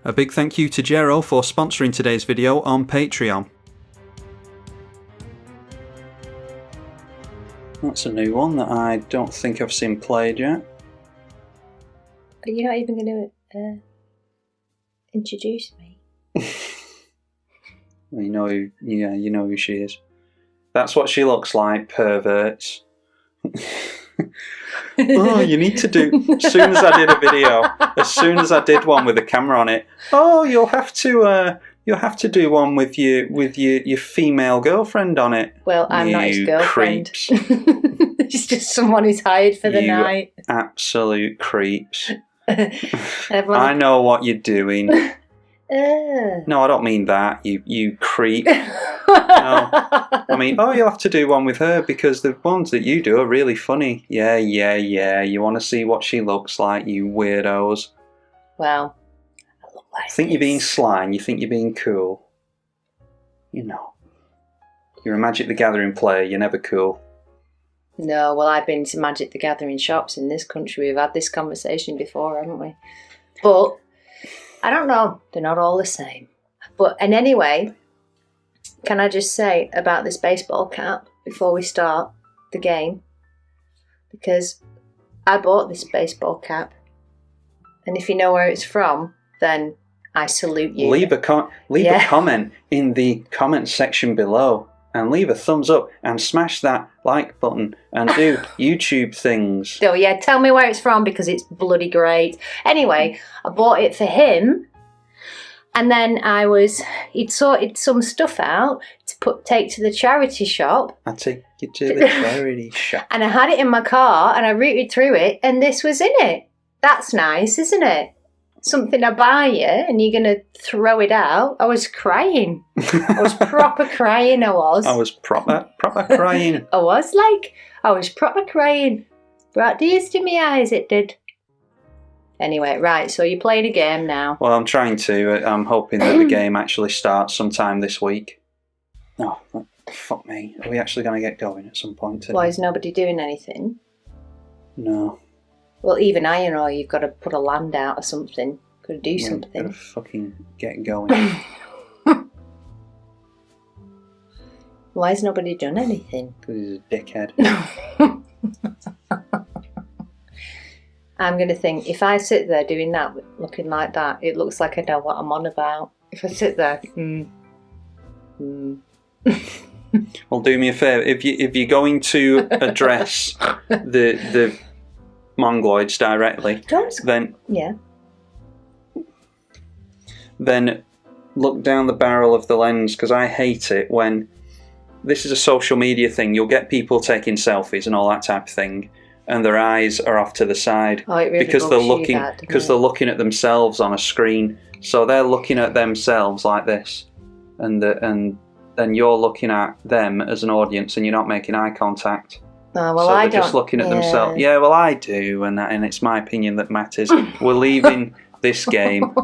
A big thank you to Jero for sponsoring today's video on Patreon. That's a new one that I don't think I've seen played yet. Are you not even going to introduce me? Well, you know who she is. That's what she looks like, perverts. Oh, you need to do. As soon as I did a video, as soon as I did one with a camera on it, oh, you'll have to do one with your female girlfriend on it. Well, I'm not his girlfriend. Creeps. It's just someone who's hired for the night. Absolute creeps. I know what you're doing. No, I don't mean that, you creep. No. I mean, oh, you'll have to do one with her because the ones that you do are really funny. Yeah. You want to see what she looks like, you weirdos. Well, I look like I think you're being sly and you think you're being cool. You know. You're a Magic the Gathering player, you're never cool. No, well, I've been to Magic the Gathering shops in this country. We've had this conversation before, haven't we? But I don't know. They're not all the same. And anyway, can I just say about this baseball cap before we start the game? Because I bought this baseball cap, and if you know where it's from, then I salute you. Leave a comment in the comment section below, and leave a thumbs up, and smash that like button, and do YouTube things. Oh yeah, tell me where it's from because it's bloody great. Anyway, I bought it for him. And then he'd sorted some stuff out to take to the charity shop. I take you to the charity shop. And I had it in my car and I rooted through it and this was in it. That's nice, isn't it? Something I buy you and you're going to throw it out. I was crying. I was proper crying, I was. I was proper crying. I was proper crying. Brought tears to my eyes, it did. Anyway, right, so you're playing a game now. Well, I'm trying to. I'm hoping that the game actually starts sometime this week. Oh, fuck me. Are we actually going to get going at some point today? Why is nobody doing anything? No. Well, even I know you've got to put a land out or something. Got to do something. Got to fucking get going. Why has nobody done anything? Because he's a dickhead. I'm going to think, if I sit there doing that, looking like that, it looks like I know what I'm on about. If I sit there, Well, do me a favour. If you're going to address the Mongoloids directly, then look down the barrel of the lens, because I hate it when this is a social media thing. You'll get people taking selfies and all that type of thing, and their eyes are off to the side because they're looking at themselves on a screen. So they're looking at themselves like this, and then you're looking at them as an audience, and you're not making eye contact. Oh, well, so they're just looking at themselves. Yeah, well, I do, and it's my opinion that matters. We're leaving this game.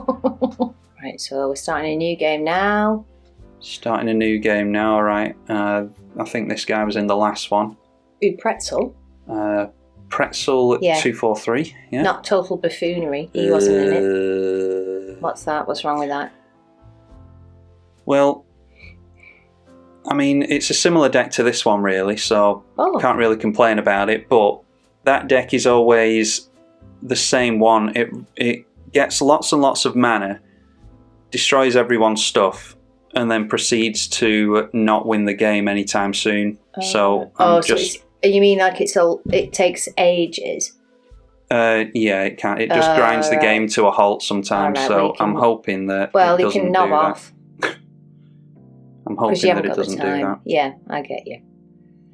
Right, so we're starting a new game now. Starting a new game now, all right. I think this guy was in the last one. Ooh, Pretzel. Pretzel 243, yeah. Not Total Buffoonery. He wasn't in it. What's that? What's wrong with that? Well, I mean, it's a similar deck to this one, really, so can't really complain about it, but that deck is always the same one. It gets lots and lots of mana, destroys everyone's stuff, and then proceeds to not win the game anytime soon. So you mean like it takes ages? Yeah, it can. It just grinds the game to a halt sometimes. Right, so I'm hoping that you can knob off. I'm hoping that it doesn't do that. Yeah, I get you.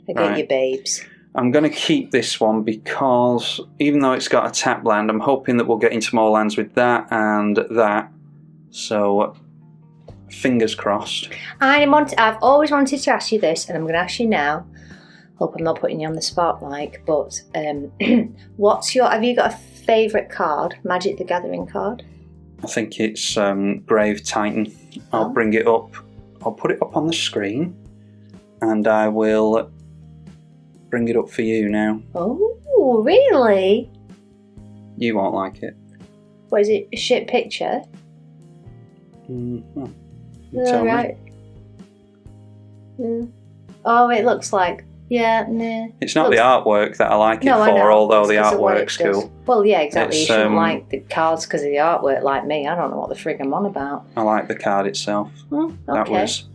I get you, babes. I'm going to keep this one because even though it's got a tap land, I'm hoping that we'll get into more lands with that and that. So fingers crossed. I've always wanted to ask you this, and I'm going to ask you now. Hope I'm not putting you on the spot, but have you got a favourite card, Magic the Gathering card? I think it's Grave Titan. I'll bring it up. I'll put it up on the screen, and I will bring it up for you now. Oh, really? You won't like it. What is it, a shit picture? Well, you tell right. Oh, it looks like. Yeah, nah. It's not the artwork that I like it for, although the artwork's cool. Well, yeah, exactly. You shouldn't like the cards because of the artwork, like me. I don't know what the frig I'm on about. I like the card itself. Okay. That was.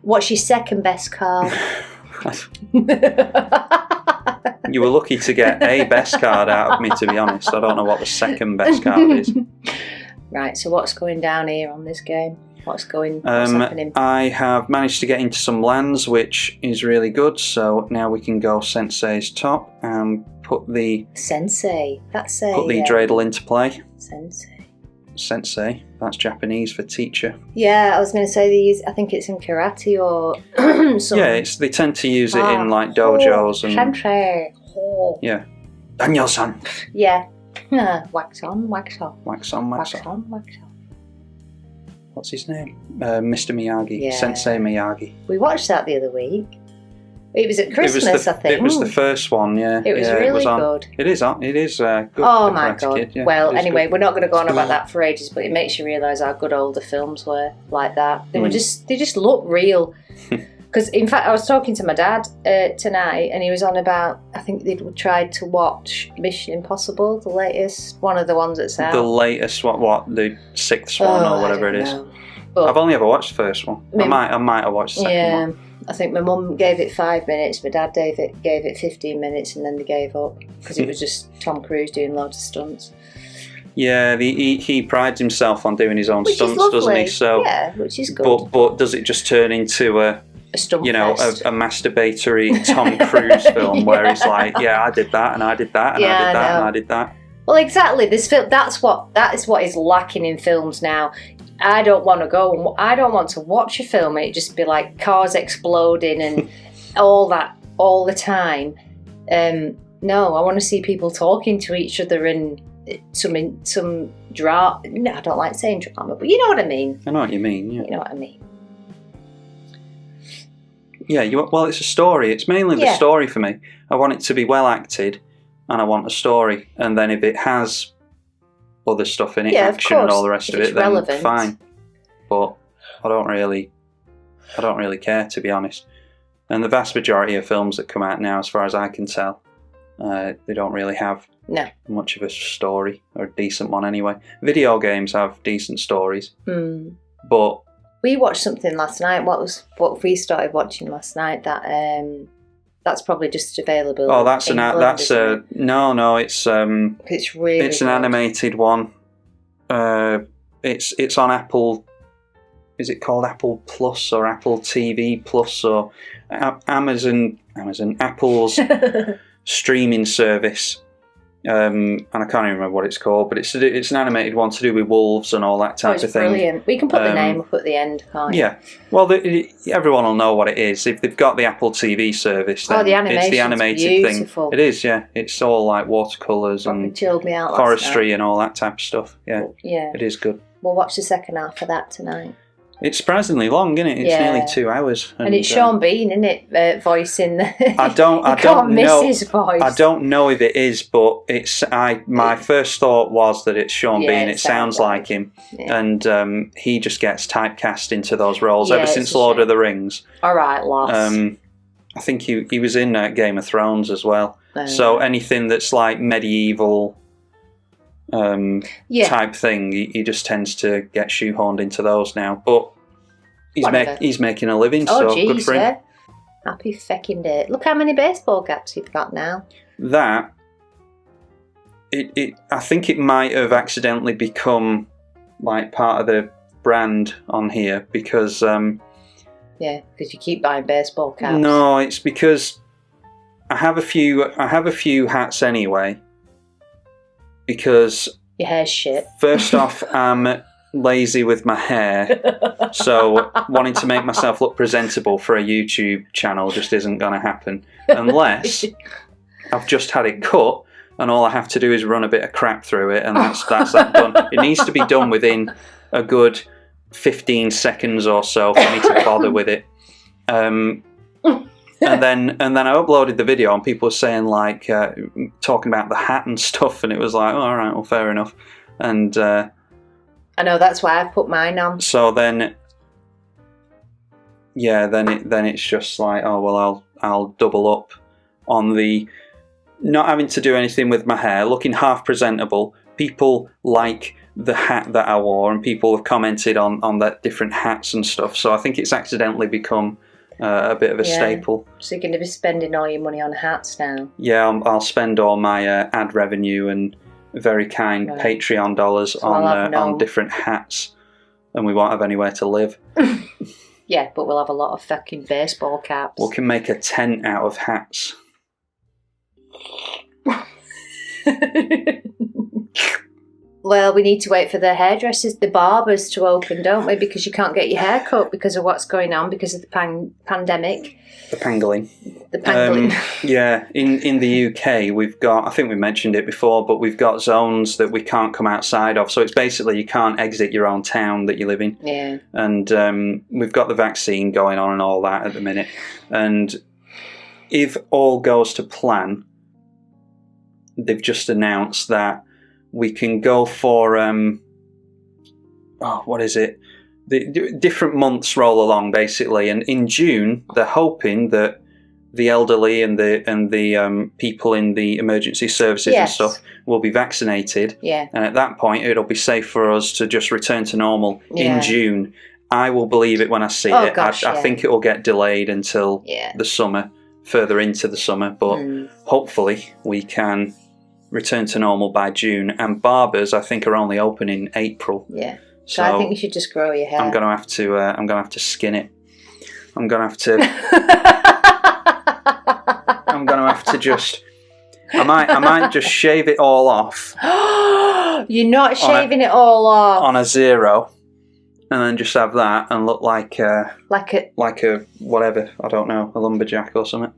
What's your second best card? You were lucky to get a best card out of me, to be honest. I don't know what the second best card is. Right, so what's going down here on this game? What's happening? I have managed to get into some lands, which is really good. So now we can go Sensei's top and put the Sensei. That's a put the dreidel into play. Sensei. That's Japanese for teacher. Yeah, I was going to say these. I think it's in karate or something. Yeah, they tend to use it in like dojos and. Sensei. Yeah. Daniel-san. Yeah. Wax on, wax off. Wax on, wax off. On, wax off. What's his name? Mr. Miyagi. Yeah. Sensei Miyagi. We watched that the other week. It was at Christmas, I think. It was the first one, yeah. It was really good. It is good. Oh my God. Kid, yeah. Well, anyway, we're not going to go on about that for ages, but it makes you realise how good older films were like that. They just look real. Because, in fact, I was talking to my dad tonight, and he was on about, I think they'd tried to watch Mission Impossible, the latest, one of the ones that's out. The latest, what the sixth one or whatever it is. But I've only ever watched the first one. I might have watched the second one. I think my mum gave it 5 minutes, my dad gave it 15 minutes, and then they gave up, because it was just Tom Cruise doing loads of stunts. Yeah, he prides himself on doing his own stunts, doesn't he? So, yeah, which is good. But does it just turn into a masturbatory Tom Cruise film where he's like, yeah, I did that and I did that and I did that and I did that. Well, exactly. This film, that is what is lacking in films now. I don't want to watch a film and it just be like cars exploding and all that all the time. No, I want to see people talking to each other and some drama. No, I don't like saying drama, but you know what I mean. I know what you mean. Yeah. You know what I mean. Yeah, well, it's a story. It's mainly the story for me. I want it to be well acted, and I want a story. And then if it has other stuff in it, action and all the rest of it, then fine. But I don't really care, to be honest. And the vast majority of films that come out now, as far as I can tell, they don't really have much of a story, or a decent one anyway. Video games have decent stories, but. We watched something last night. What we started watching last night? That's probably just available. Oh, it's it's an animated one. It's on Apple. Is it called Apple Plus or Apple TV Plus or Apple's streaming service? And I can't even remember what it's called, but it's an animated one to do with wolves and all that type of thing. Brilliant. We can put the name up at the end, can't we? Yeah. Well, everyone will know what it is. If they've got the Apple TV service, then it's the animated beautiful thing. It is, yeah. It's all like watercolours and chilled me out forestry and all that type of stuff. Yeah. Yeah. It is good. We'll watch the second half of that tonight. It's surprisingly long, isn't it? It's nearly 2 hours. And it's Sean Bean, isn't it, voicing the... I don't miss know his voice. I don't know if it is, but my first thought was that it's Sean Bean. It sounds like him. Yeah. And he just gets typecast into those roles ever since Lord of the Rings. All right, loss. I think he was in Game of Thrones as well. So anything that's like medieval... type thing, he just tends to get shoehorned into those now. But he's making a living, so good for him. Happy fecking day. Look how many baseball caps you've got now. That I think it might have accidentally become like part of the brand on here because because you keep buying baseball caps. No, it's because I have a few hats anyway. Because your hair's shit. First off, I'm lazy with my hair, so wanting to make myself look presentable for a YouTube channel just isn't going to happen unless I've just had it cut and all I have to do is run a bit of crap through it and that's that done. It needs to be done within a good 15 seconds or so for me to bother with it. And then I uploaded the video and people were saying like talking about the hat and stuff, and it was like, all right, well, fair enough. And I know, that's why I've put mine on. So then, then it's just like, oh well, I'll double up on the not having to do anything with my hair, looking half presentable. People like the hat that I wore, and people have commented on that different hats and stuff. So I think it's accidentally become a bit of a staple. So you're going to be spending all your money on hats now? Yeah, I'll spend all my ad revenue and very kind Patreon dollars on different hats, and we won't have anywhere to live. Yeah, but we'll have a lot of fucking baseball caps. We can make a tent out of hats. Well, we need to wait for the hairdressers, the barbers to open, don't we? Because you can't get your hair cut because of what's going on, because of the pandemic. The pangolin. The pangolin. Yeah, in the UK, we've got, I think we mentioned it before, but we've got zones that we can't come outside of. So it's basically you can't exit your own town that you live in. Yeah. And we've got the vaccine going on and all that at the minute. And if all goes to plan, they've just announced that we can go for what is it? The different months roll along basically, and in June they're hoping that the elderly and the people in the emergency services and stuff will be vaccinated. Yeah. And at that point, it'll be safe for us to just return to normal in June. I will believe it when I see it. Gosh, I think it will get delayed until the summer, further into the summer, but hopefully we can return to normal by June. And barbers, I think, are only open in April. Yeah. So I think you should just grow your hair. I'm gonna have to skin it. I'm gonna have to. I'm gonna have to just. I might just shave it all off. You're not shaving it all off on a zero, and then just have that and look like a whatever, I don't know, a lumberjack or something.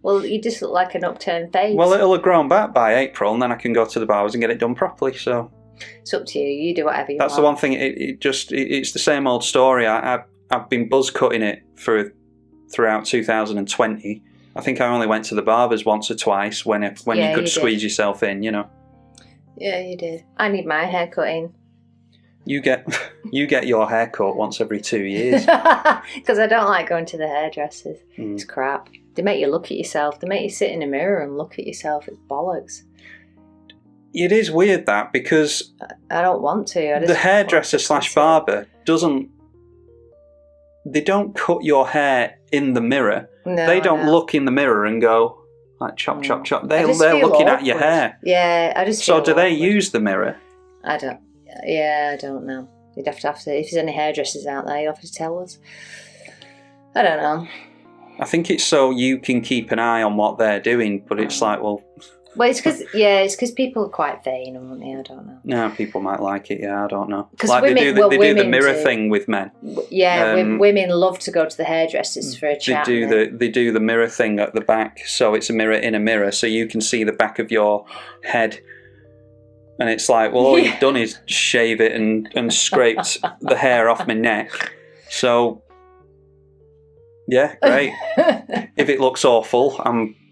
Well, you just look like an upturned face. Well, it'll have grown back by April, and then I can go to the barbers and get it done properly. So it's up to you. You do whatever you want. That's the one thing. It's the same old story. I've been buzz cutting it throughout 2020. I think I only went to the barbers once or twice when you could squeeze yourself in, you know. Yeah, you did. I need my hair cutting. You get your hair cut once every 2 years. Because I don't like going to the hairdressers. It's crap. They make you look at yourself. They make you sit in a mirror and look at yourself. It's bollocks. It is weird that, because I don't want to. The hairdresser / barber they don't cut your hair in the mirror. No, they don't look in the mirror and go like chop chop chop. They're looking at your hair. Yeah, I just. So do they use the mirror? I don't. Yeah, I don't know. You'd have to. If there's any hairdressers out there, you'd have to tell us. I don't know. I think it's so you can keep an eye on what they're doing, but it's like, well. Well, it's because people are quite vain, aren't they? I don't know. No, people might like it. Yeah, I don't know. Because like women, they do the mirror thing with men. Yeah, women love to go to the hairdressers for a chat. They do the mirror thing at the back, so it's a mirror in a mirror, so you can see the back of your head. And it's like, well, all you've done is shave it and scraped the hair off my neck. So, yeah, great. If it looks awful,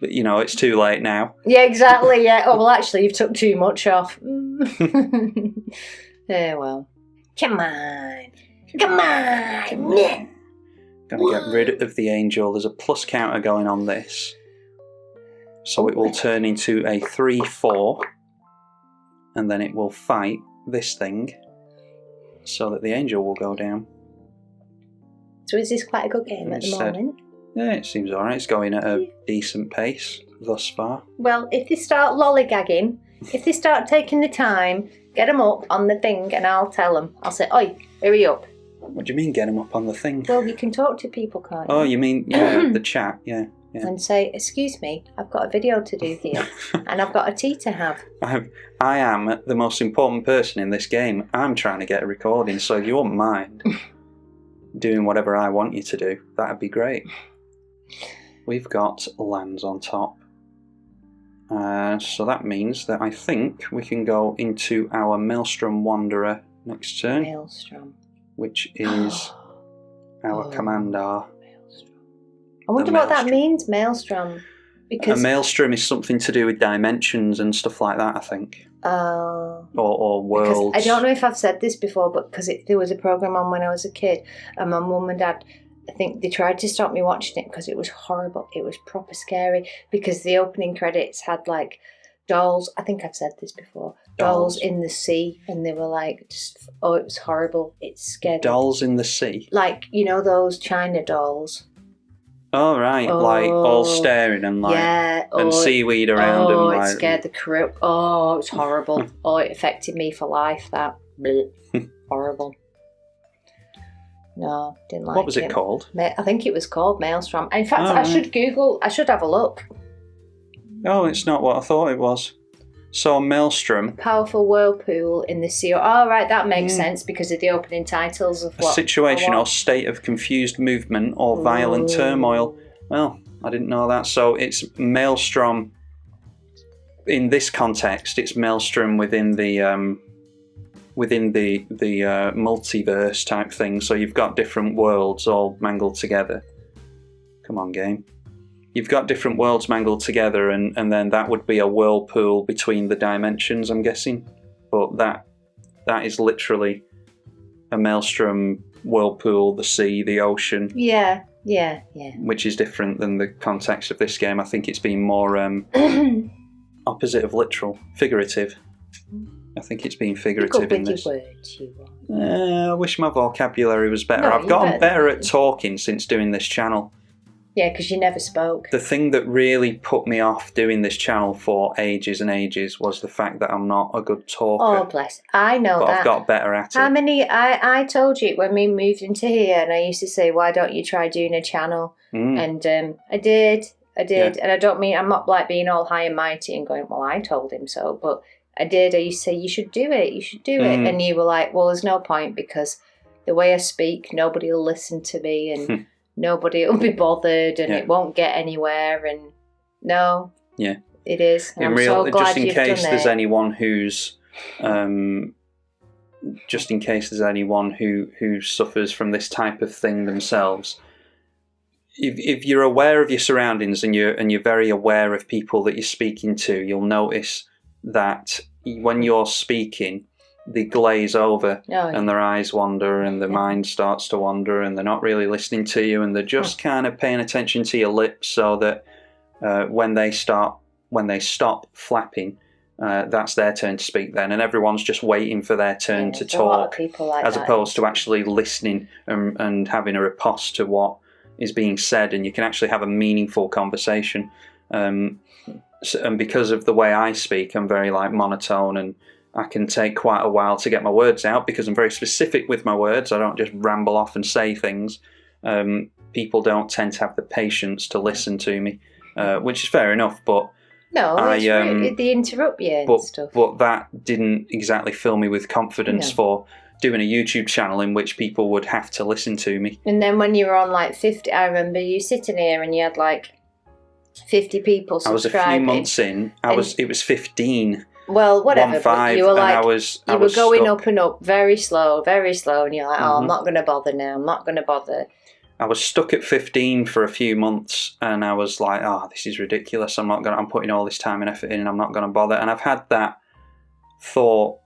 it's too late now. Yeah, exactly. Yeah. Oh, well, actually, you've took too much off. Yeah, well. Come on. Gonna get rid of the angel. There's a plus counter going on this. So it will turn into a 3/4. And then it will fight this thing so that the angel will go down. So is this quite a good game at the moment? Yeah, it seems alright. It's going at a decent pace thus far. Well, if they start lollygagging, if they start taking the time, get them up on the thing and I'll tell them. I'll say, oi, hurry up. What do you mean get them up on the thing? Well, you can talk to people, can't you? Oh, you mean the chat, yeah. And say, excuse me, I've got a video to do here and I've got a tea to have. I am the most important person in this game. I'm trying to get a recording, so if you wouldn't mind doing whatever I want you to do, that'd be great. We've got lands on top. So that means that I think we can go into our Maelstrom Wanderer next turn. Maelstrom. Which is our commander. I wonder what that means, Maelstrom. Because a maelstrom is something to do with dimensions and stuff like that, I think. Or worlds. I don't know if I've said this before, but because there was a program on when I was a kid, and my mum and dad, I think they tried to stop me watching it because it was horrible. It was proper scary because the opening credits had like dolls. I think I've said this before. Dolls in the sea, and they were like, it was horrible. It scared me. Dolls in the sea? Like, you know those China dolls? Oh, right. Like all staring and like, and seaweed around them. Like, it scared the crew. Oh, it was horrible. It affected me for life, that. Horrible. No, didn't like it. What was it called? I think it was called Maelstrom. In fact, I should have a look. Oh, it's not what I thought it was. So, Maelstrom. Powerful whirlpool in the sea. Oh, right, that makes sense because of the opening titles of what? A situation or state of confused movement or violent turmoil. Well, I didn't know that. So, it's Maelstrom. In this context, it's Maelstrom within the multiverse type thing. So, you've got different worlds all mangled together. Come on, game. You've got different worlds mangled together, and then that would be a whirlpool between the dimensions, I'm guessing. But that is literally a maelstrom, whirlpool, the sea, the ocean. Yeah. Which is different than the context of this game. I think it's been more opposite of literal, figurative. I think it's been figurative in this. I wish my vocabulary was better. I've gotten better at talking since doing this channel. Yeah, because you never spoke. The thing that really put me off doing this channel for ages and ages was the fact that I'm not a good talker. Oh, bless. I know but I've got better at it. I told you when we moved into here, and I used to say, why don't you try doing a channel? And I did. Yeah. And I don't mean, I'm not like being all high and mighty and going, well, I told him so. But I did. I used to say, you should do it. And you were like, well, there's no point because the way I speak, nobody will listen to me and... Nobody will be bothered, and it won't get anywhere. And no, it is. And I'm so glad just in you've case done there's it. anyone who's, just in case there's anyone who suffers from this type of thing themselves. If you're aware of your surroundings and you're very aware of people that you're speaking to, you'll notice that when you're speaking, they glaze over and their eyes wander and their mind starts to wander and they're not really listening to you and they're just kind of paying attention to your lips so that when they stop flapping, that's their turn to speak then, and everyone's just waiting for their turn to talk, as opposed to actually listening and having a riposte to what is being said, and you can actually have a meaningful conversation. And because of the way I speak, I'm very like monotone, and I can take quite a while to get my words out because I'm very specific with my words. I don't just ramble off and say things. People don't tend to have the patience to listen to me, which is fair enough. But they interrupt you and stuff. But that didn't exactly fill me with confidence for doing a YouTube channel in which people would have to listen to me. And then when you were on like 50, I remember you sitting here and you had like 50 people subscribing. I was a few months in. It was 15. Well, whatever. But you were like, you were going stuck. up and up, very slow, and you're like, I'm not going to bother now. I'm not going to bother. I was stuck at 15 for a few months, and I was like, this is ridiculous. I'm putting all this time and effort in, and I'm not going to bother. And I've had that thought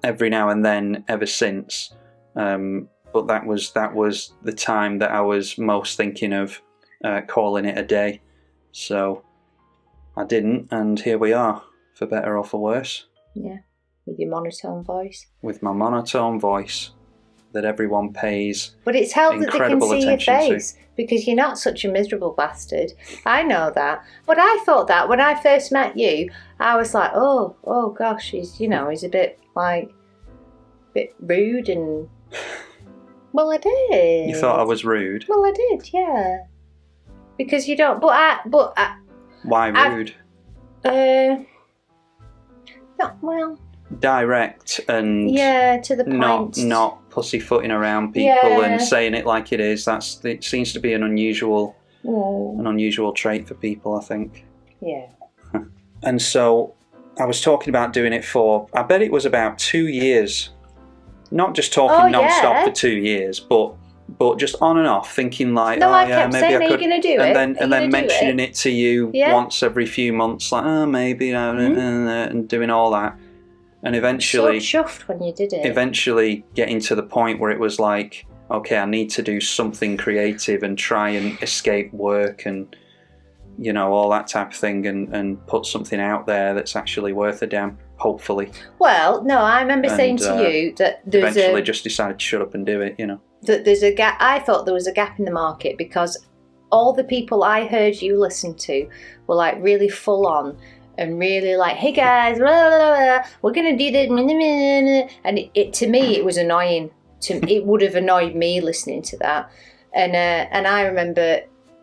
every now and then ever since. But that was the time that I was most thinking of calling it a day. So I didn't, and here we are. For better or for worse. Yeah, with your monotone voice. With my monotone voice that everyone pays. But it's helped that they can see your face to. because you're not such a miserable bastard. I know that. But I thought that when I first met you, I was like, oh gosh, he's a bit rude and. Well, I did. You thought I was rude? Well, I did, yeah. Because you don't. Why rude? Direct and to the point. Not pussyfooting around people and saying it like it is. It seems to be an unusual trait for people, I think. Yeah. And so I was talking about doing it for, I bet it was about 2 years. Not just talking non-stop for 2 years, but but just on and off, thinking like, No, oh I yeah, kept maybe saying, I are you could, going to do it? and then mentioning it to you Yeah. once every few months, like, oh maybe, and doing all that, and eventually, so chuffed when you did it. Eventually, getting to the point where it was like, okay, I need to do something creative and try and escape work and, you know, all that type of thing, and put something out there that's actually worth a damn, hopefully. Well, no, I remember saying to you that there's eventually just decided to shut up and do it, you know. That there's a gap. I thought there was a gap in the market because all the people I heard you listen to were like really full on and really like, hey guys, blah, blah, blah, we're going to do this. And it to me, it was annoying. It would have annoyed me listening to that. And I remember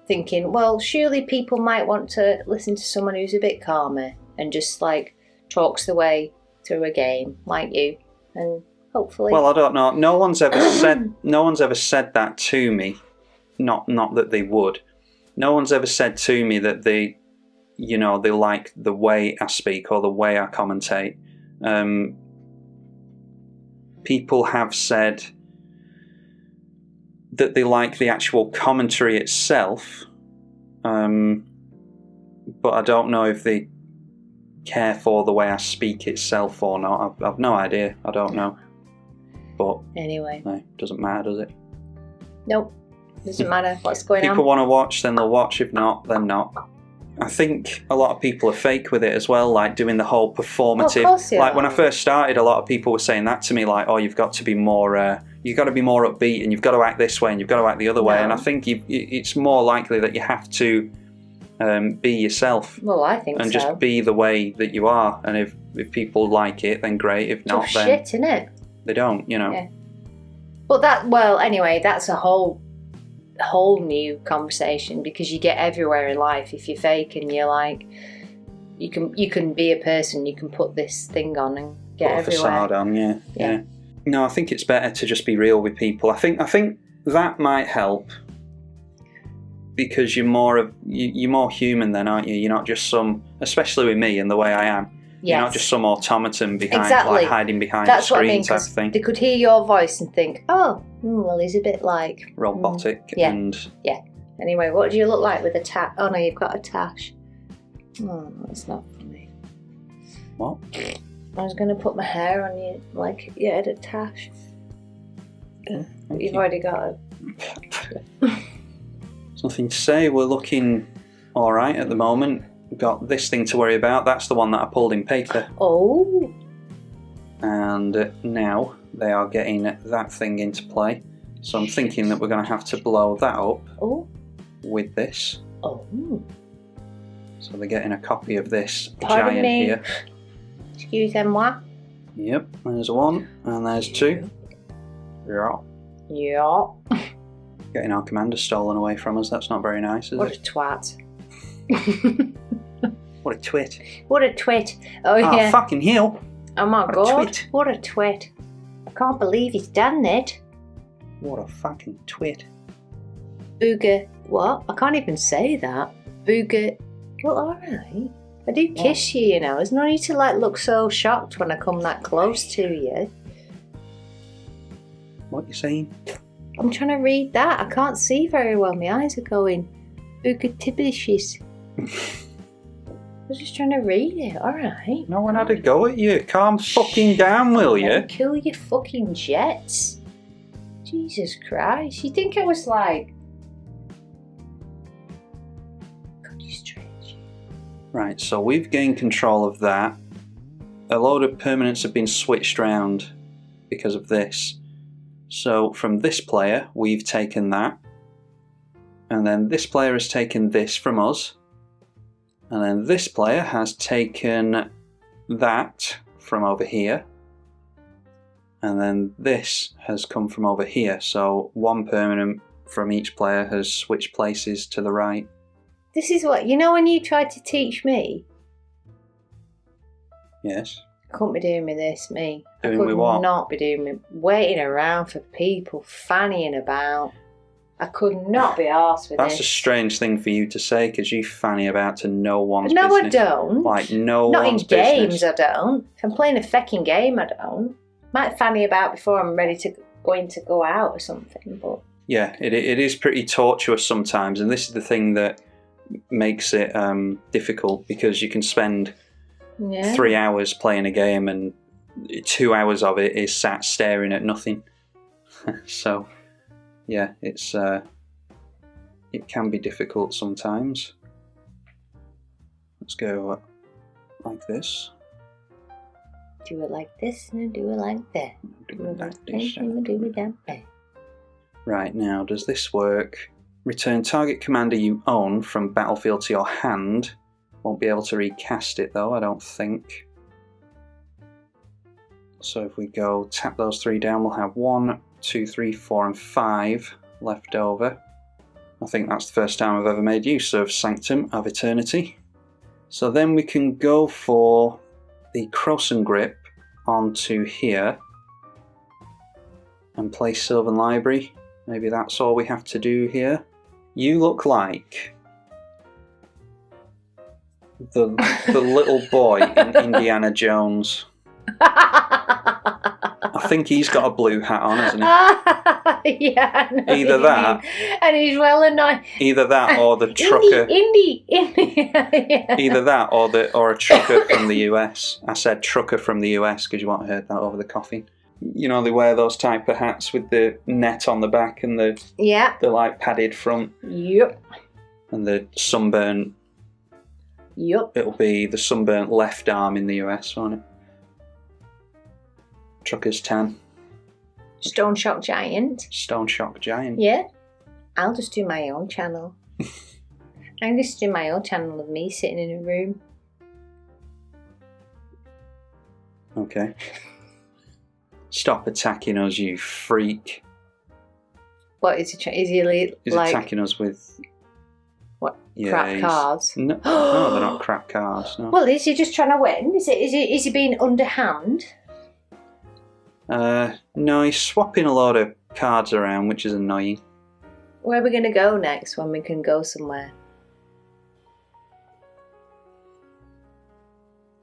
thinking, well, surely people might want to listen to someone who's a bit calmer and just like talks the way through a game like you, and hopefully. Well, I don't know. No one's ever said that to me. Not that they would. No one's ever said to me that they like the way I speak or the way I commentate. People have said that they like the actual commentary itself, but I don't know if they care for the way I speak itself or not. I've no idea. I don't know. But anyway, no, doesn't matter, does it? Nope, doesn't matter what's going on. People want to watch, then they'll watch. If not, then not. I think a lot of people are fake with it as well, like doing the whole performative. Of course you like are. when I first started, a lot of people were saying that to me, like, "Oh, you've got to be more upbeat, and you've got to act this way, and you've got to act the other way." And I think it's more likely that you have to be yourself. Well, I think and so. just be the way that you are. And if people like it, then great. If not, then shit, innit? They don't, you know. Yeah. But anyway, that's a whole new conversation, because you get everywhere in life if you're fake and you're like, you can be a person, you can put this thing on and get put everywhere. A facade on, yeah. No, I think it's better to just be real with people. I think that might help, because you're more human then, aren't you? You're not just especially with me and the way I am. Yes. You're not just some automaton hiding behind That's a screen what I mean, type of thing. They could hear your voice and think, oh, well, he's a bit like robotic. Yeah. And anyway, what do you look like with a tash? Oh no, you've got a tash. Oh, that's not funny. What? I was going to put my hair on you like you had a tash. But you've already got it. There's nothing to say. We're looking all right at the moment. We've got this thing to worry about. That's the one that I pulled in paper. Oh. And now they are getting that thing into play. So I'm thinking that we're going to have to blow that up with this. Oh. So they're getting a copy of this Pardon giant me. here. Excusez-moi. Yep, there's one and there's two. Yeah. Getting our commander stolen away from us. That's not very nice, is What it? a twat. What a twit. What a twit. Oh, yeah. Fucking hell. Oh my What a god. twit. What a twit. I can't believe he's done it. What a fucking twit. Booger. What? I can't even say that. Booger. Well, alright. I do kiss you, you know. There's no need to look so shocked when I come that close to you. What are you saying? I'm trying to read that. I can't see very well. My eyes are going. Booger tibblicious. I was just trying to read it. Alright. No one had a go at you. Calm fucking down, will you? Kill your fucking jets. Jesus Christ. You think it was like... God, you're strange. Right, so we've gained control of that. A load of permanents have been switched round because of this. So from this player, we've taken that. And then this player has taken this from us. And then this player has taken that from over here. And then this has come from over here. So one permanent from each player has switched places to the right. This is what... You know when you tried to teach me? Yes. I couldn't be doing with this, me. Doing I could with what? not be doing with waiting around for people, fannying about. I could not be arsed with That's this. a strange thing for you to say, because you fanny about to no one's No, business. I don't. Like no Not one's in games, business. I don't. If I'm playing a fecking game, I don't. Might fanny about before I'm ready to go out or something, but yeah, it is pretty tortuous sometimes, and this is the thing that makes it difficult, because you can spend 3 hours playing a game and 2 hours of it is sat staring at nothing. So, yeah, it can be difficult sometimes. Let's go like this. Do it like this and do it like that. Do it like this. And do it that way. Right, now, does this work? Return target commander you own from battlefield to your hand. Won't be able to recast it though, I don't think. So if we go tap those 3 down, we'll have 1, 2, 3, 4 and 5 left over. I think that's the first time I've ever made use of Sanctum of Eternity. So then we can go for the Croson Grip onto here and place Sylvan Library. Maybe that's all we have to do here. You look like the little boy in Indiana Jones. I think he's got a blue hat on, hasn't he? Yeah. Either that, and he's well annoyed. Either that, or the trucker. Indy. Yeah. Either that, or a trucker from the US. I said trucker from the US because you won't have heard that over the coffee. You know, they wear those type of hats with the net on the back and the like padded front. Yep. And the sunburnt. Yep. It'll be the sunburnt left arm in the US, won't it? Trucker's tan. Stone Shock Giant. Stone Shock Giant. Yeah. I'll just do my own channel. I'm just do my own channel of me sitting in a room. Okay. Stop attacking us, you freak. What is he? Is he He's like attacking us with what? Crap cards? No, no, they're not crap cards. No. Well, is he just trying to win? Is he being underhand? No, he's swapping a lot of cards around, which is annoying. Where are we going to go next when we can go somewhere?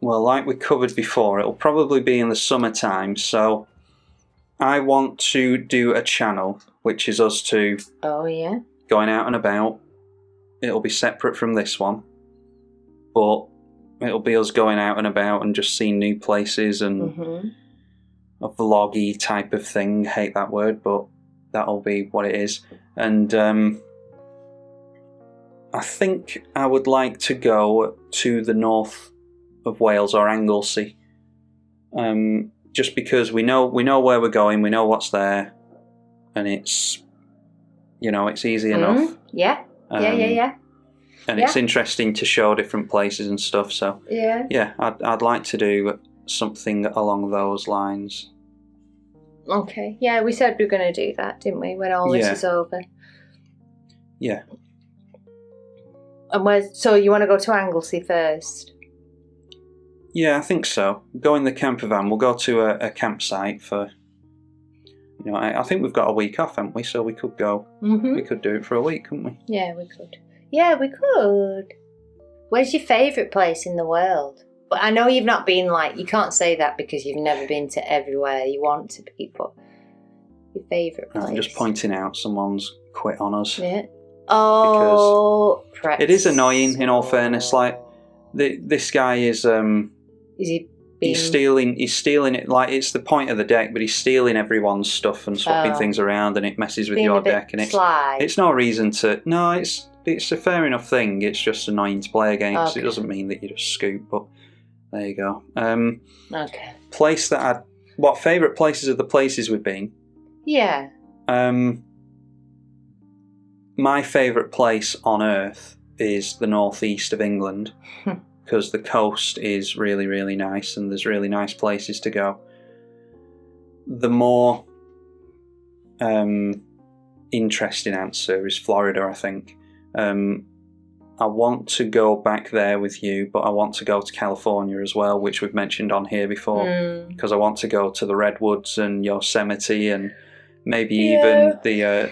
Well, like we covered before, it'll probably be in the summertime, so I want to do a channel, which is us two going out and about. It'll be separate from this one, but it'll be us going out and about and just seeing new places and a vloggy type of thing. Hate that word, but that'll be what it is. And I think I would like to go to the north of Wales or Anglesey, just because we know where we're going, we know what's there, and it's it's easy enough. Yeah. And it's interesting to show different places and stuff. So yeah, I'd like to do something along those lines. Okay. Yeah, we said we were going to do that, didn't we? When all this is over. Yeah. And so you want to go to Anglesey first? Yeah, I think so. Go in the camper van. We'll go to a campsite for. I think we've got a week off, haven't we? So we could go. We could do it for a week, couldn't we? Yeah, we could. Yeah, we could. Where's your favourite place in the world? But I know you've not been you can't say that because you've never been to everywhere you want to be, but your favourite place. I'm just pointing out someone's quit on us. Yeah. Oh, because it is annoying, in all fairness. This guy is he he's stealing it, it's the point of the deck, but he's stealing everyone's stuff and swapping things around, and it messes with your deck, and it's no reason to. No, it's a fair enough thing. It's just annoying to play against. It doesn't mean that you just scoop, but there you go. Okay. Place that what favourite places are the places we've been? Yeah. My favourite place on earth is the northeast of England. Because the coast is really, really nice and there's really nice places to go. The more interesting answer is Florida, I think. I want to go back there with you, but I want to go to California as well, which we've mentioned on here before, because I want to go to the Redwoods and Yosemite and maybe even the,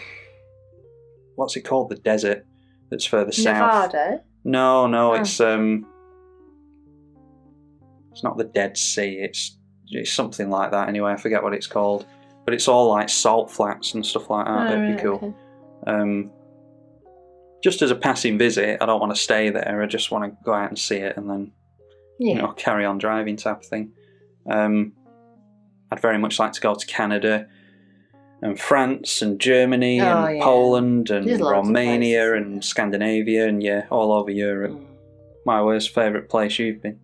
what's it called? The desert that's further south. Nevada? No, it's not the Dead Sea. It's something like that. Anyway, I forget what it's called. But but it's all like salt flats and stuff like that. That'd be cool. Okay. Just as a passing visit, I don't want to stay there. I just want to go out and see it and then, carry on driving type of thing. I'd very much like to go to Canada and France and Germany and Poland and Romania and Scandinavia and all over Europe. My worst favourite place you've been?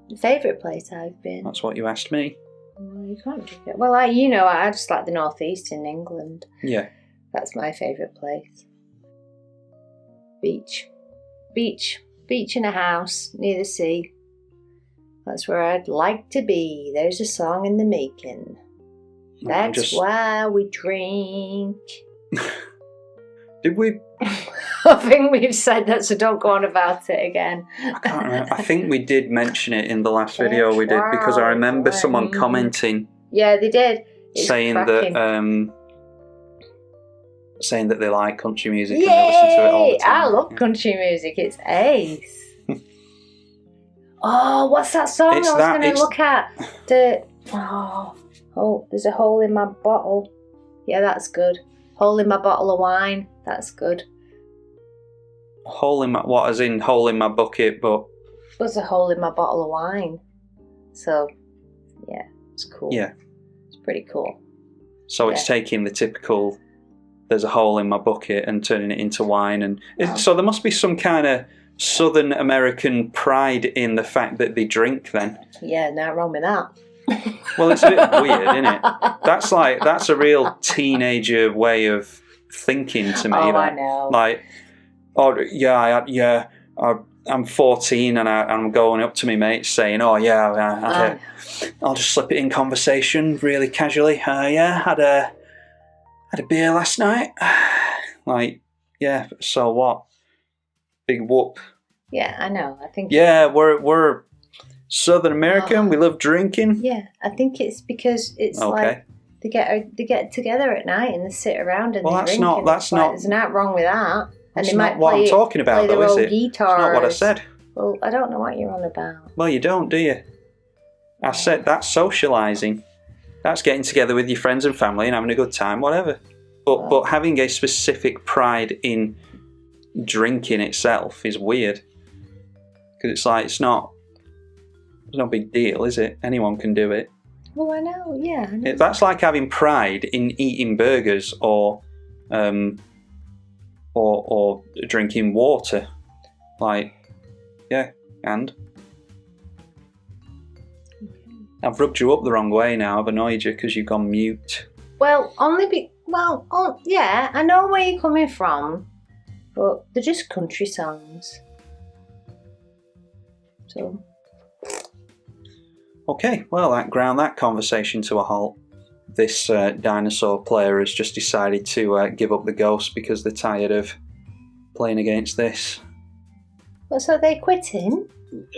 The favourite place I've been? That's what you asked me. Well, you can't do it. Well, I just like the northeast in England. Yeah. That's my favourite place. Beach in a house near the sea. That's where I'd like to be. There's a song in the making. That's why we drink. Did we? I think we've said that, so don't go on about it again. I can't remember. I think we did mention it in the last video we did, because I remember someone commenting. Yeah, they did. Saying that they like country music and they listen to it all the time. I love country music. It's ace. Oh, what's that song I was going to look at? There's a hole in my bottle. Yeah, that's good. Hole in my bottle of wine. That's good. Hole in my... What, as in hole in my bucket, but... There's a hole in my bottle of wine. So, yeah, it's cool. Yeah. It's pretty cool. So it's taking the typical... There's a hole in my bucket and turning it into wine. And so there must be some kind of Southern American pride in the fact that they drink then. Yeah, nothing wrong with that. Well, it's a bit weird, isn't it? That's a real teenager way of thinking to me. Oh, I know. Like, I'm 14 and I'm going up to my mates saying, I'll just slip it in conversation really casually. Had a beer last night. Like, yeah, so what? Big whoop. Yeah, I know. I think. Yeah, we're Southern American. We love drinking. Yeah, I think it's because it's like they get together at night and they sit around and they drink. There's nothing wrong with that. And they might what I'm talking about, though, is it? Guitars. It's not what I said. Well, I don't know what you're on about. Well, you don't, do you? I said that's socialising. That's getting together with your friends and family and having a good time, whatever. But having a specific pride in drinking itself is weird. Because it's like, it's no big deal, is it? Anyone can do it. Well, I know, yeah. I know. That's like having pride in eating burgers or drinking water. Like, yeah, and... I've rubbed you up the wrong way now. I've annoyed you because you've gone mute. Well, yeah, I know where you're coming from, but they're just country songs. So. Okay, well, that ground that conversation to a halt. This dinosaur player has just decided to give up the ghost because they're tired of playing against this. Well, so they're quitting?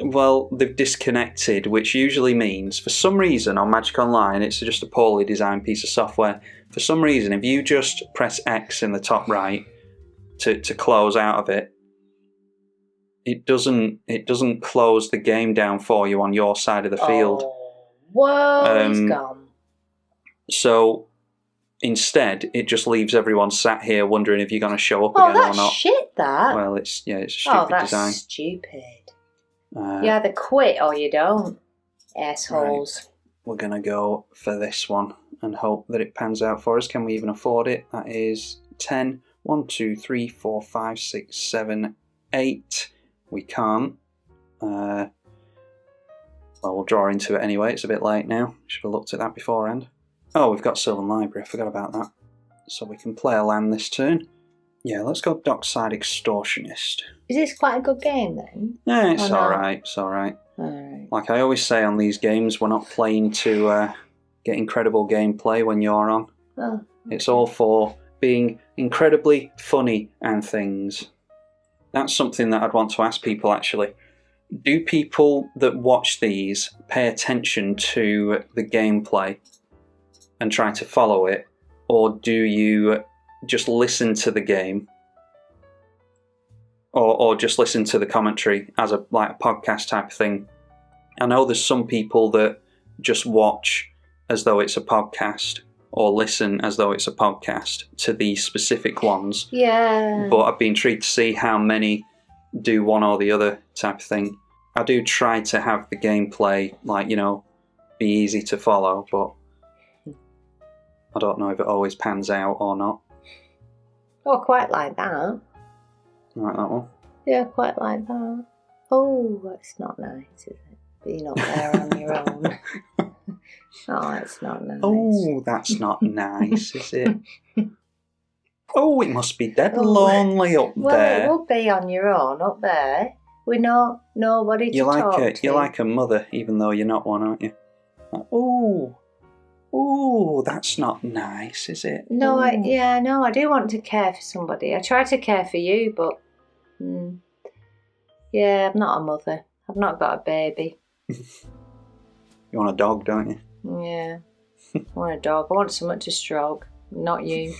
Well, they've disconnected, which usually means, for some reason, on Magic Online, it's just a poorly designed piece of software. For some reason, if you just press X in the top right to close out of it, it doesn't close the game down for you on your side of the field. Whoa, he's gone. So instead, it just leaves everyone sat here wondering if you're going to show up again or not. Oh, that's shit, that. Well, it's a stupid design. That's stupid. You either quit or you don't, assholes. Right. We're going to go for this one and hope that it pans out for us. Can we even afford it? That is 10. 1, 2, 3, 4, 5, 6, 7, 8. We can't. Well, we'll draw into it anyway. It's a bit late now. Should have looked at that beforehand. Oh, we've got Sylvan Library. I forgot about that. So we can play a land this turn. Yeah, let's go Dockside Extortionist. Is this quite a good game then? Yeah, it's alright. It's alright. Like I always say on these games, we're not playing to get incredible gameplay when you're on. Oh, okay. It's all for being incredibly funny and things. That's something that I'd want to ask people, actually. Do people that watch these pay attention to the gameplay and try to follow it? Or do you just listen to the game? Or just listen to the commentary as a podcast type of thing? I know there's some people that just watch as though it's a podcast. or listen as though it's a podcast to these specific ones. Yeah. But I've been intrigued to see how many do one or the other type of thing. I do try to have the gameplay, like, you know, be easy to follow, but I don't know if it always pans out or not. Oh, I quite like that. Like that one? Yeah, quite like that. Oh, that's not nice, is it? Being up there on your own. Oh, that's not nice. Oh, that's not nice, is it? Oh, it must be dead lonely up well, there. Well, it would be on your own up there. With nobody to talk to. You're like a mother, even though you're not one, aren't you? Like, oh, that's not nice, is it? No, I do want to care for somebody. I try to care for you, but yeah, I'm not a mother. I've not got a baby. You want a dog, don't you? Yeah, I want a dog. I want someone to stroke, not you.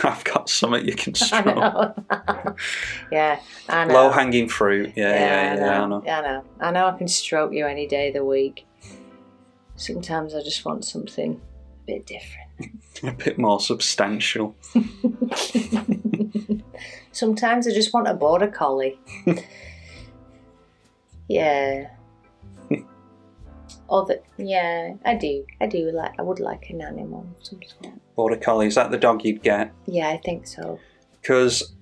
I've got something you can stroke. I know. Yeah, I know. Low-hanging fruit. Yeah, I know. I know I can stroke you any day of the week. Sometimes I just want something a bit different. A bit more substantial. Sometimes I just want a border collie. Yeah. I do. I would like an animal of some sort. Border collie, is that the dog you'd get? Yeah, I think so. Because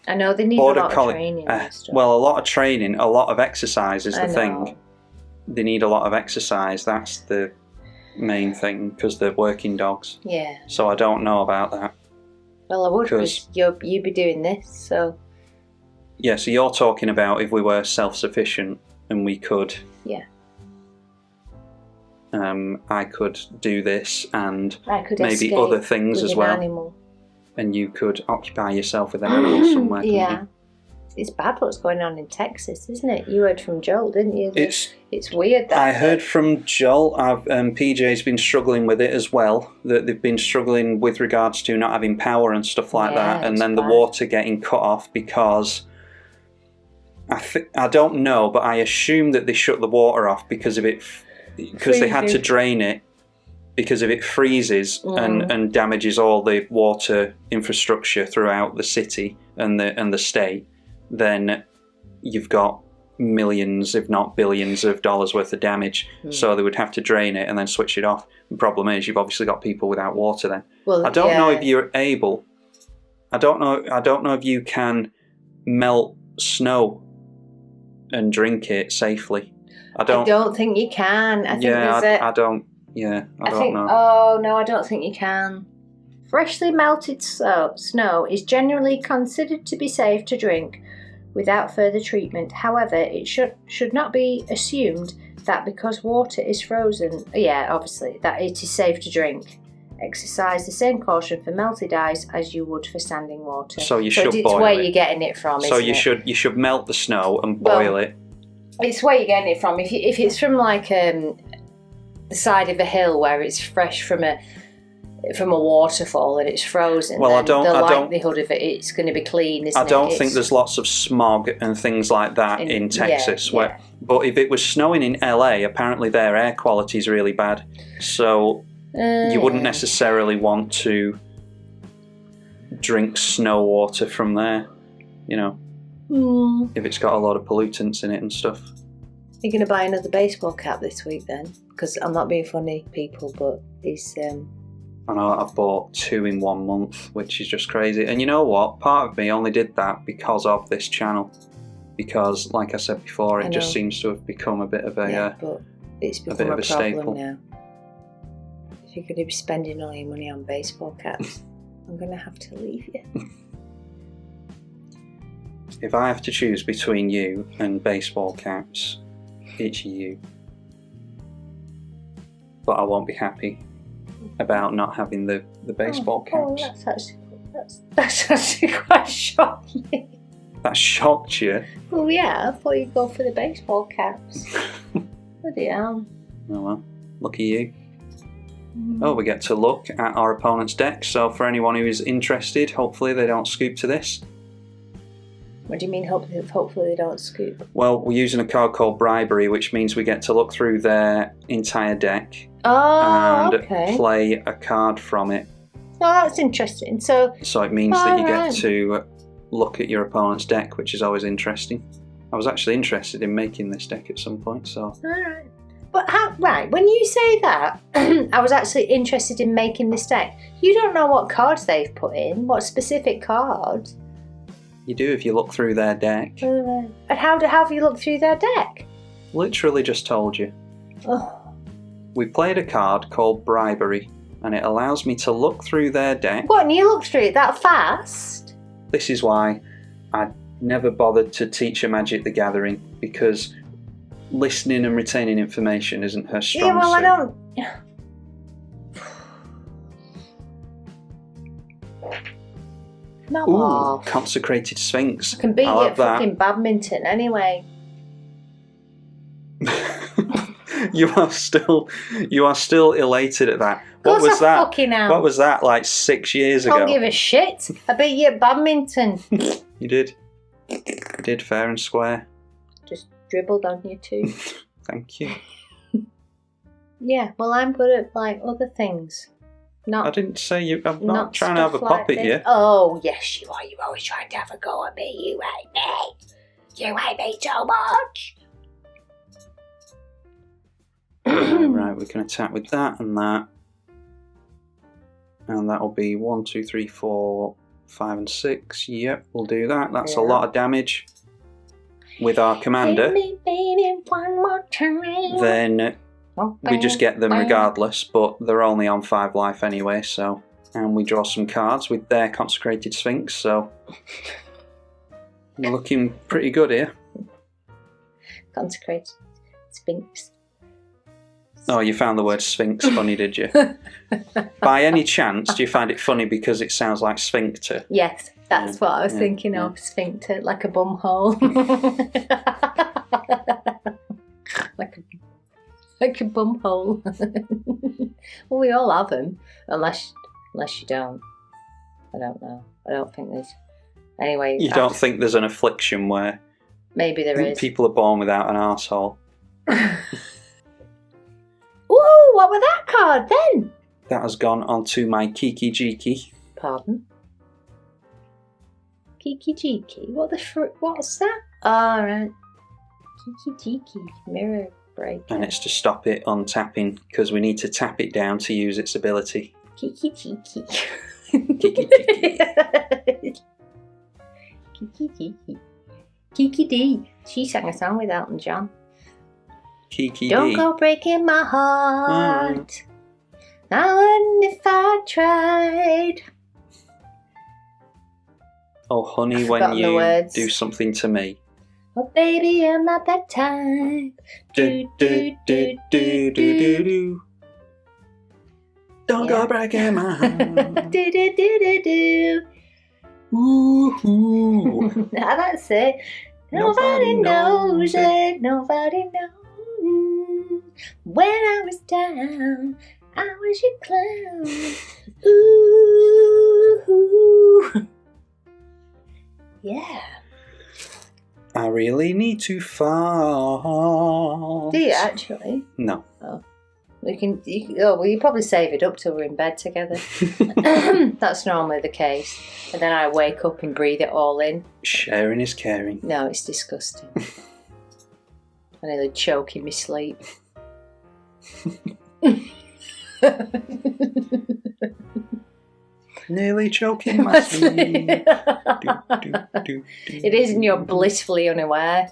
I know they need a lot of training and stuff. Well, a lot of training, a lot of exercise is the thing. They need a lot of exercise. That's the main thing, because they're working dogs. Yeah. So I don't know about that. Well, I would, because you'd be doing this, so... Yeah, so you're talking about if we were self-sufficient and we could... Yeah. I could do this and maybe other things as well. Animal. And you could occupy yourself with an animal somewhere. Yeah. It's bad what's going on in Texas, isn't it? You heard from Joel, didn't you? It's weird. I heard from Joel. PJ's been struggling with it as well. That they've been struggling with regards to not having power and stuff like that, and then the water getting cut off because I don't know, but I assume that they shut the water off because they had to drain it. Because if it freezes and damages all the water infrastructure throughout the city and the state, then you've got millions, if not billions, of dollars worth of damage. So they would have to drain it and then switch it off. The problem is you've obviously got people without water then. Well, I don't know if you're able. I don't know if you can melt snow and drink it safely. I don't think you can. I don't know. Oh, no, I don't think you can. Freshly melted snow is generally considered to be safe to drink without further treatment. However, it should not be assumed that because water is frozen, obviously, that it is safe to drink. Exercise the same caution for melted ice as you would for standing water. So you should boil it. It's where you're getting it from, isn't it? You should melt the snow and boil it. It's where you're getting it from. If it's from like the side of a hill where it's fresh from a waterfall and it's frozen, the likelihood of it's going to be clean, isn't it? I don't think there's lots of smog and things like that in Texas. But if it was snowing in LA, apparently their air quality is really bad. So you wouldn't necessarily want to drink snow water from there, you know, if it's got a lot of pollutants in it and stuff. You're going to buy another baseball cap this week then? Because I'm not being funny, people, but it's... I know, I've bought 2 in 1 month, which is just crazy. And you know what? Part of me only did that because of this channel. Because, like I said before, it just seems to have become a bit of a but it's become bit of a problem staple now. If you're going to be spending all your money on baseball caps, I'm going to have to leave you. If I have to choose between you and baseball caps, it's you. But I won't be happy about not having the baseball caps. Oh, that's actually quite shocking. That shocked you? Well, yeah, I thought you'd go for the baseball caps. Bloody hell. Oh well, lucky you. Oh, we get to look at our opponent's deck, so for anyone who is interested, hopefully they don't scoop to this. What do you mean, hopefully they don't scoop? Well, we're using a card called Bribery, which means we get to look through their entire deck and play a card from it. Oh, that's interesting. So it means that you get to look at your opponent's deck, which is always interesting. I was actually interested in making this deck at some point, so... Alright. But when you say that, I was actually interested in making this deck. You don't know what cards they've put in, what specific cards. You do if you look through their deck. And how have you looked through their deck? Literally just told you. Oh. We played a card called Bribery, and it allows me to look through their deck. What, and you looked through it that fast? This is why I never bothered to teach her Magic the Gathering, because listening and retaining information isn't her strong suit. Yeah, well, I don't... No more. Consecrated Sphinx. I can beat you at fucking badminton anyway. You are still elated at that. What was that? What was that, like 6 years ago? Don't give a shit. I beat you at badminton. You did. You did, fair and square. Just dribbled on you too. Thank you. Yeah, well, I'm good at like other things. I didn't say you. I'm not trying to have a pop at you. Oh, yes, you are. You're always trying to have a go at me. You hate me. You hate me so much. Right, we can attack with that and that. And that'll be 1, 2, 3, 4, 5, and 6. Yep, we'll do that. That's a lot of damage. With our commander, then we just get them regardless, but they're only on 5 life anyway, so... And we draw some cards with their Consecrated Sphinx, so... We're looking pretty good here. Consecrated Sphinx. Oh, you found the word Sphinx funny, did you? By any chance, do you find it funny because it sounds like sphincter? Yes, that's what I was thinking of, sphincter, like a bum hole. like a bum hole. Well, we all have them, unless you don't. I don't know. I don't think there's... Anyway... You don't think there's an affliction where... Maybe there is. People are born without an arsehole. Ooh, what was that card then? That has gone onto my Kiki Jiki. Pardon? Kiki Jiki? What's that? Oh, right. Kiki Jiki. Mirror breaker. And it's to stop it untapping, because we need to tap it down to use its ability. Kiki Jiki. Kiki Jiki. Kiki Jiki. Kiki D. She sang a song with Elton John. Kiki Don't go breaking my heart. I wouldn't if I tried. Oh, honey, when you do something to me. Oh, baby, I'm not that type. Do, do, do, do, do, do, do. Don't go breaking my heart. Do, do, do, do, do. Ooh. That's it. Nobody knows it. Nobody knows. When I was down, I was your clown. Ooh. Yeah. I really need to fart. Do you actually? No. Oh. You probably save it up till we're in bed together. That's normally the case. And then I wake up and breathe it all in. Sharing is caring. No, it's disgusting. I nearly choke in my sleep. Nearly choking my sleep. It is, and you're blissfully unaware.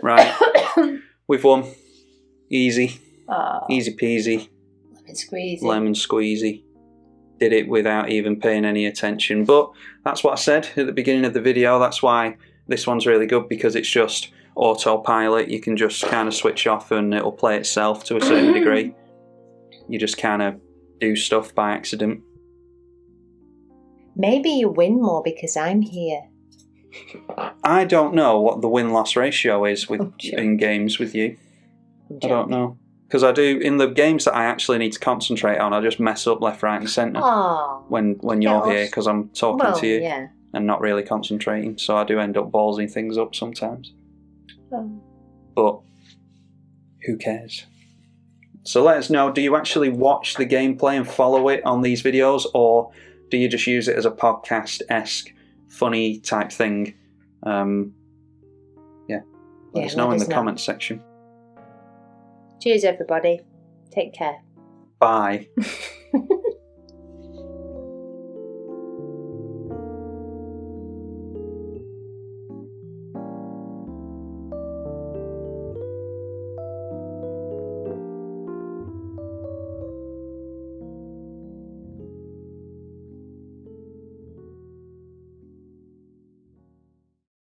Right, we've won. Easy. Oh. Easy peasy. Lemon squeezy. Lemon squeezy. Did it without even paying any attention. But that's what I said at the beginning of the video. That's why this one's really good, because it's just autopilot. You can just kind of switch off and it'll play itself to a certain degree. You just kind of do stuff by accident. Maybe you win more because I'm here. I don't know what the win-loss ratio is with in games with you. I don't know. Because I do, in the games that I actually need to concentrate on, I just mess up left, right and centre when you're here, because I'm talking to you and not really concentrating. So I do end up ballsing things up sometimes. But who cares? So let us know, do you actually watch the gameplay and follow it on these videos, or do you just use it as a podcast-esque, funny type thing? Let us know in the comments section. Cheers, everybody. Take care. Bye.